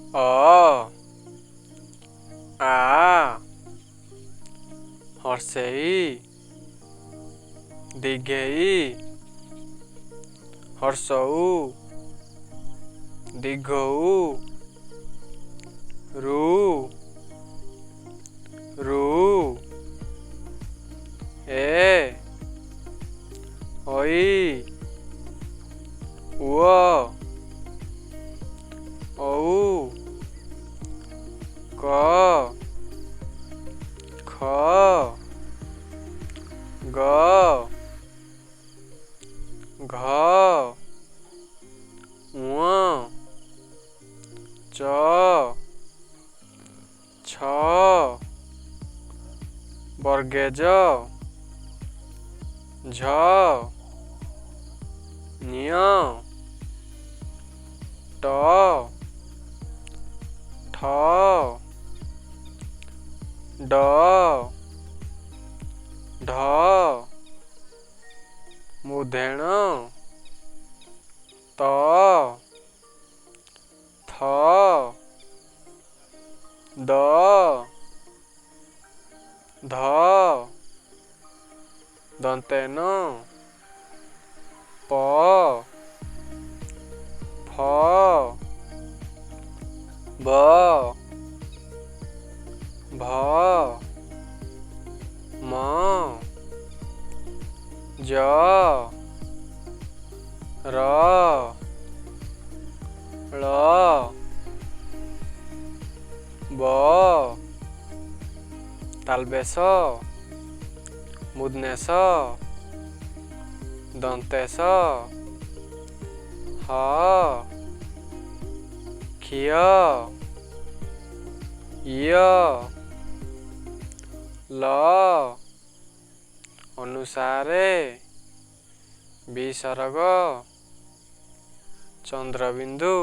अ आ हर्षेई दीर्घेई हर्षऊ दीर्घऊ रू रू ए ओई उओ औ क ख ग घ ङ च छ वर्गेज झ ञ ट ठ ड ढ मूर्धन त थ द ध दंतेन प फ ब भ म ज र ळ ब तालबेस मूर्धनेश दंतेश ह क्षिय य ल अनुसारे विसर्ग चंद्रबिंदु